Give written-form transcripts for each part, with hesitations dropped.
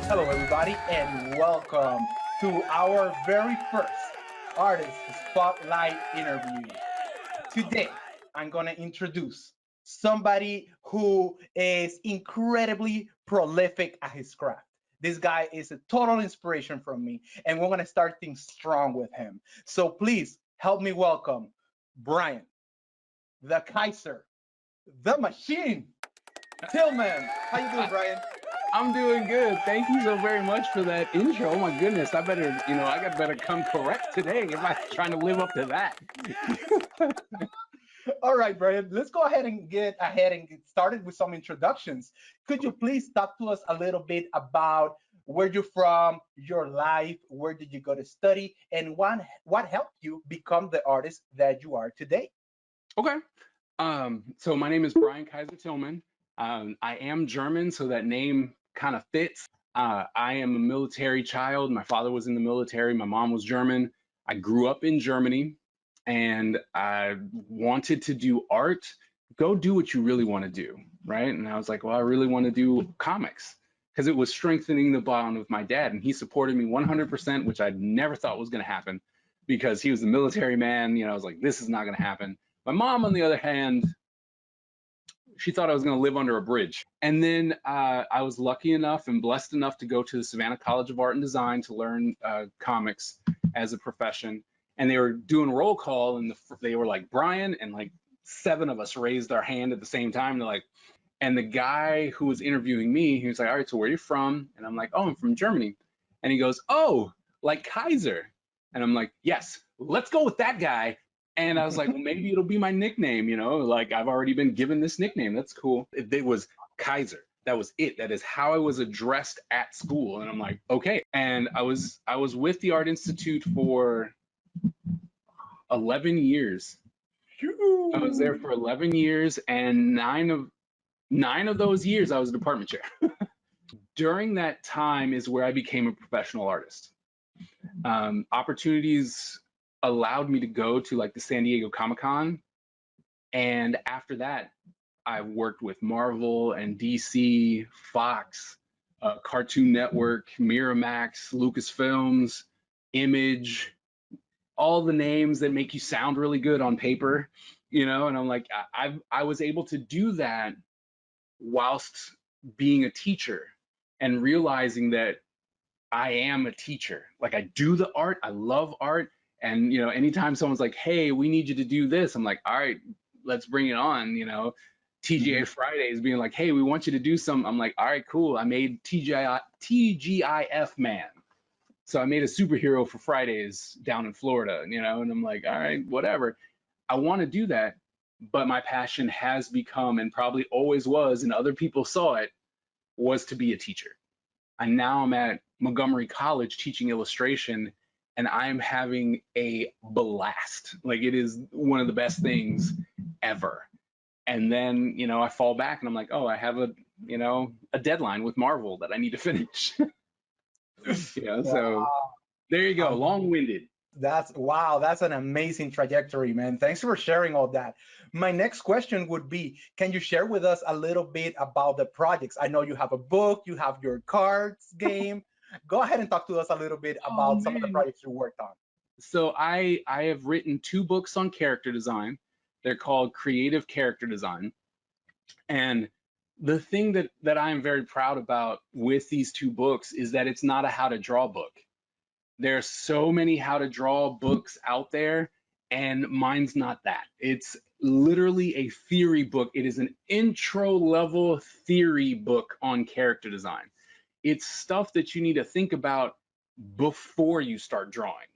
Hello, everybody, and welcome to our very first artist spotlight interview. Today, I'm going to introduce somebody who is incredibly prolific at his craft. This guy is a total inspiration from me, and we're going to start things strong with him. So please help me welcome Bryan, the Kaiser, the machine, Tillman. How you doing, I, Bryan? I'm doing good. Thank you so very much for that intro. Oh my goodness, I better, I got better come correct today if I'm trying to live up to that. All right, Bryan, let's go ahead and get started with some introductions. Could you please talk to us a little bit about where you're from, your life, where did you go to study, and what helped you become the artist that you are today? Okay. So my name is Bryan Kaiser Tillman. I am German, so that name kind of fits. I am a military child. My father was in the military. My mom was German. I grew up in Germany, and I wanted to do art. Go do what you really want to do, right? And I was like, well, I really want to do comics because it was strengthening the bond with my dad, and he supported me 100%, which I never thought was going to happen because he was a military man. I was like, this is not going to happen. My mom, on the other hand, she thought I was going to live under a bridge. And then I was lucky enough and blessed enough to go to the Savannah College of Art and Design to learn comics as a profession. And they were doing roll call, and they were like, Bryan, and like seven of us raised our hand at the same time. And they're like, and the guy who was interviewing me, he was like, all right, so where are you from? And I'm like, oh, I'm from Germany. And he goes, oh, like Kaiser. And I'm like, yes, let's go with that guy. And I was like, well, maybe it'll be my nickname, like I've already been given this nickname. That's cool. It was Kaiser. That was it. That is how I was addressed at school. And I'm like, okay. And I was with the Art Institute for 11 years. I was there Phew. for 11 years, and nine of those years I was a department chair. During that time is where I became a professional artist. Opportunities allowed me to go to like the San Diego Comic-Con, and after that I worked with Marvel and DC, Fox, Cartoon Network, Miramax, Lucasfilms, Image, all the names that make you sound really good on paper, and I'm like, I was able to do that whilst being a teacher and realizing that I am a teacher. Like, I do the art, I love art. And, anytime someone's like, hey, we need you to do this, I'm like, all right, let's bring it on. TGA Mhm. Fridays being like, hey, we want you to do some. I'm like, all right, cool. I made TGIF Man. So I made a superhero for Fridays down in Florida, and I'm like, all right, whatever. I want to do that. But my passion has become, and probably always was, and other people saw it, was to be a teacher. And now I'm at Montgomery College teaching illustration, and I'm having a blast. Like, it is one of the best things ever. And then, I fall back and I'm like, oh, I have a deadline with Marvel that I need to finish. So Wow. there you go, Um, long-winded. that's wow, that's an amazing trajectory, man. Thanks for sharing all that. My next question would be, can you share with us a little bit about the projects? I know you have a book, you have your cards game. Go ahead and talk to us a little bit Oh about some of the man. projects you worked on. So I have written two books on character design. They're called Creative Character Design. And the thing that I am very proud about with these two books is that it's not a how to draw book. There's so many how to draw books out there, and mine's not that. It's literally a theory book. It is an intro level theory book on character design. It's stuff that you need to think about before you start drawing.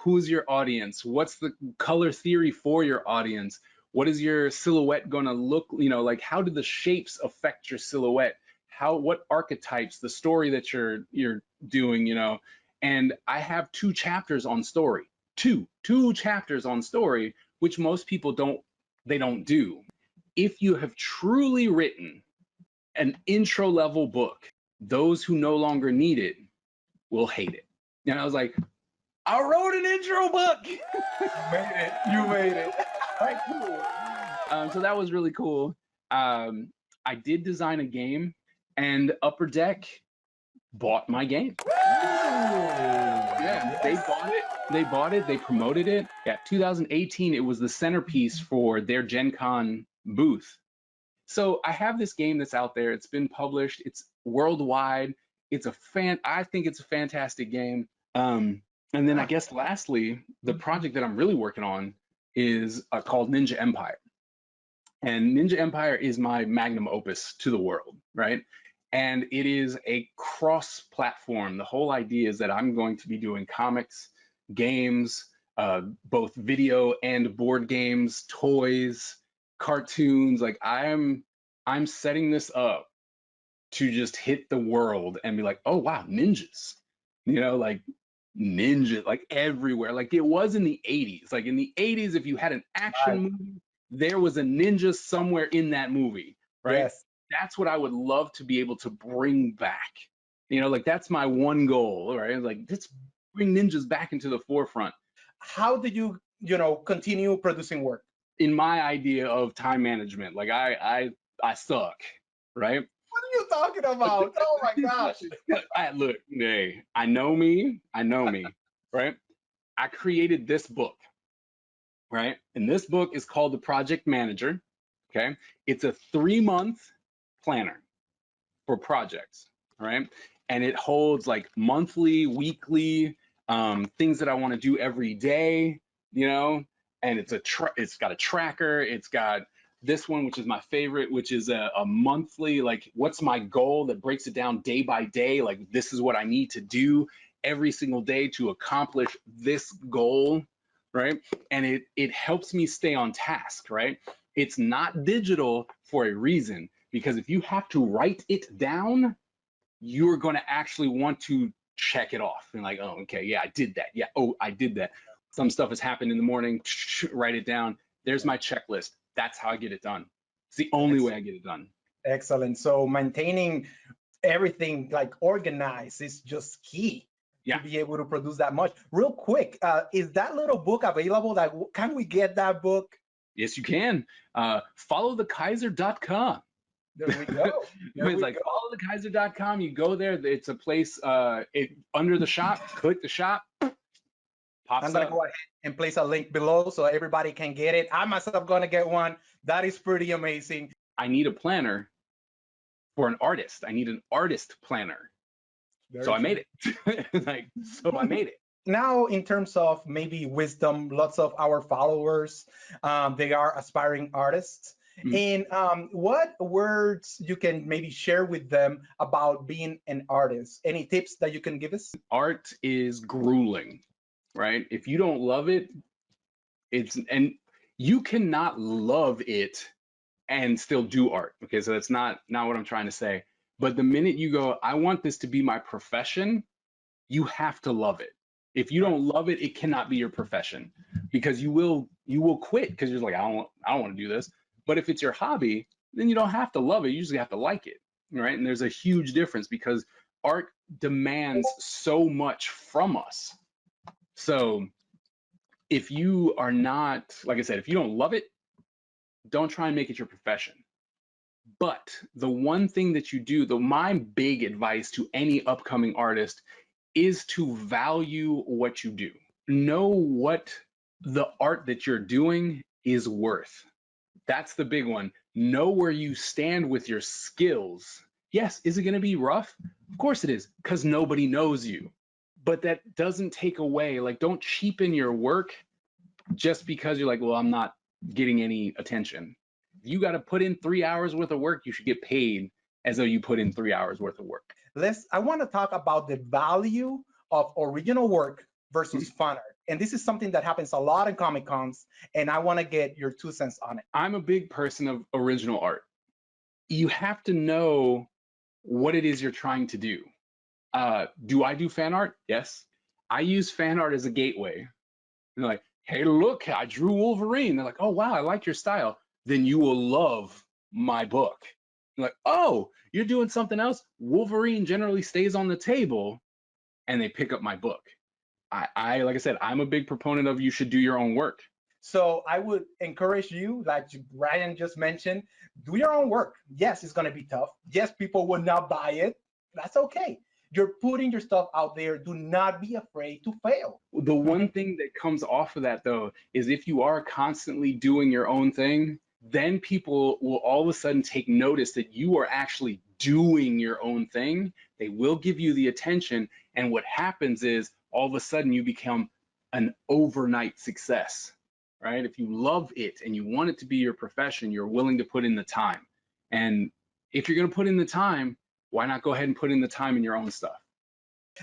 Who's your audience? What's the color theory for your audience? What is your silhouette going to look, like how do the shapes affect your silhouette? What archetypes, the story that you're doing, and I have two chapters on story. Two chapters on story, which most people don't do. If you have truly written an intro level book, those who no longer need it will hate it. And I was like, I wrote an intro book. You made it. You made it. All right, cool. So that was really cool. I did design a game, and Upper Deck bought my game. Yeah, Yes. they bought it. They bought it. They promoted it. Yeah, 2018. It was the centerpiece for their Gen Con booth. So I have this game that's out there. It's been published. It's worldwide. I think it's a fantastic game. And then I guess lastly, the project that I'm really working on is called Ninja Empire. And Ninja Empire is my magnum opus to the world, right? And it is a cross-platform. The whole idea is that I'm going to be doing comics, games, both video and board games, toys, cartoons. Like I'm setting this up to just hit the world and be like, oh wow, ninjas. Like ninja, like everywhere. Like it was in the 80s. Like in the 80s, if you had an action movie, there was a ninja somewhere in that movie, right? Yes. That's what I would love to be able to bring back. Like that's my one goal, right? Like just bring ninjas back into the forefront. How do you, continue producing work? In my idea of time management, like I suck, right? What are you talking about? Oh my gosh. Look, hey, I know me, right? I created this book, right? And this book is called The Project Manager, okay? It's a 3-month planner for projects, right? And it holds like monthly, weekly, things that I want to do every day, and it's got a tracker. It's got this one, which is my favorite, which is a monthly, like what's my goal, that breaks it down day by day. Like this is what I need to do every single day to accomplish this goal, right? And it helps me stay on task, right? It's not digital for a reason, because if you have to write it down, you're going to actually want to check it off and like, oh, okay, yeah, I did that. Yeah, oh, I did that. Some stuff has happened in the morning, write it down. There's my checklist. That's how I get it done. It's the only way I get it done. Excellent. So maintaining everything like organized is just key to be able to produce that much. Real quick, is that little book available? Like, can we get that book? Yes, you can. Follow thekaiser.com. There we go. It's like followthekaiser.com. You go there. It's a place under the shop. Click the shop. Pops I'm gonna up. go ahead and place a link below so everybody can get it. I myself gonna get one. That is pretty amazing. I need a planner for an artist. I need an artist planner. So I made it. I made it. Now, in terms of maybe wisdom, lots of our followers, they are aspiring artists. And what words you can maybe share with them about being an artist? Any tips that you can give us? Art is grueling, right? If you don't love it, and you cannot love it and still do art. Okay, so that's not what I'm trying to say. But the minute you go, I want this to be my profession, you have to love it. If you don't love it, it cannot be your profession, because you will quit because you're like, I don't want to do this. But if it's your hobby, then you don't have to love it. You usually have to like it, right? And there's a huge difference because art demands so much from us. So if you are not, like I said, if you don't love it, don't try and make it your profession. But the one thing that you do, my big advice to any upcoming artist is to value what you do. Know what the art that you're doing is worth. That's the big one. Know where you stand with your skills. Yes, is it going to be rough? Of course it is, because nobody knows you. But that doesn't take away, like, don't cheapen your work just because you're like, well, I'm not getting any attention. You got to put in 3 hours worth of work. You should get paid as though you put in 3 hours worth of work. I want to talk about the value of original work versus fan art. And this is something that happens a lot in Comic Cons, and I want to get your 2 cents on it. I'm a big person of original art. You have to know what it is you're trying to do. Do I do fan art? Yes. I use fan art as a gateway. And they're like, hey, look, I drew Wolverine. They're like, oh, wow, I like your style. Then you will love my book. You're like, oh, you're doing something else? Wolverine generally stays on the table, and they pick up my book. I like I said, I'm a big proponent of you should do your own work. So I would encourage you, like Bryan just mentioned, do your own work. Yes, it's going to be tough. Yes, people will not buy it. That's okay. You're putting your stuff out there. Do not be afraid to fail. The one thing that comes off of that though is if you are constantly doing your own thing, then people will all of a sudden take notice that you are actually doing your own thing. They will give you the attention, and what happens is all of a sudden you become an overnight success, right? If you love it and you want it to be your profession, you're willing to put in the time. And if you're going to put in the time, why not go ahead and put in the time in your own stuff?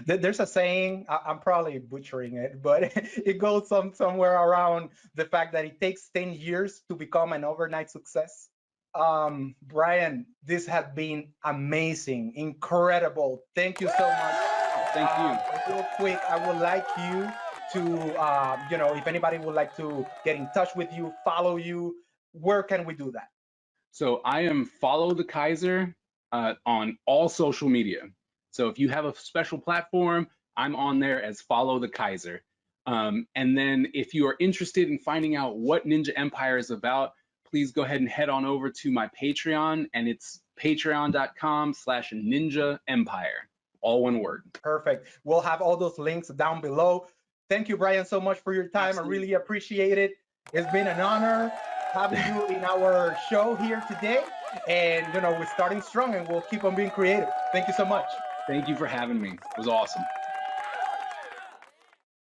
There's a saying, I'm probably butchering it, but it goes somewhere around the fact that it takes 10 years to become an overnight success. Bryan, this has been amazing, incredible. Thank you so much. Thank you. Real quick, I would like you to, if anybody would like to get in touch with you, follow you, where can we do that? So I am Follow the Kaiser on all social media. So if you have a special platform, I'm on there as Follow the Kaiser. And then if you are interested in finding out what Ninja Empire is about, please go ahead and head on over to my Patreon, and it's patreon.com/Ninja Empire. All one word. Perfect. We'll have all those links down below. Thank you, Bryan, so much for your time. Absolutely. I really appreciate it. It's been an honor having you in our show here today. And, we're starting strong and we'll keep on being creative. Thank you so much. Thank you for having me. It was awesome.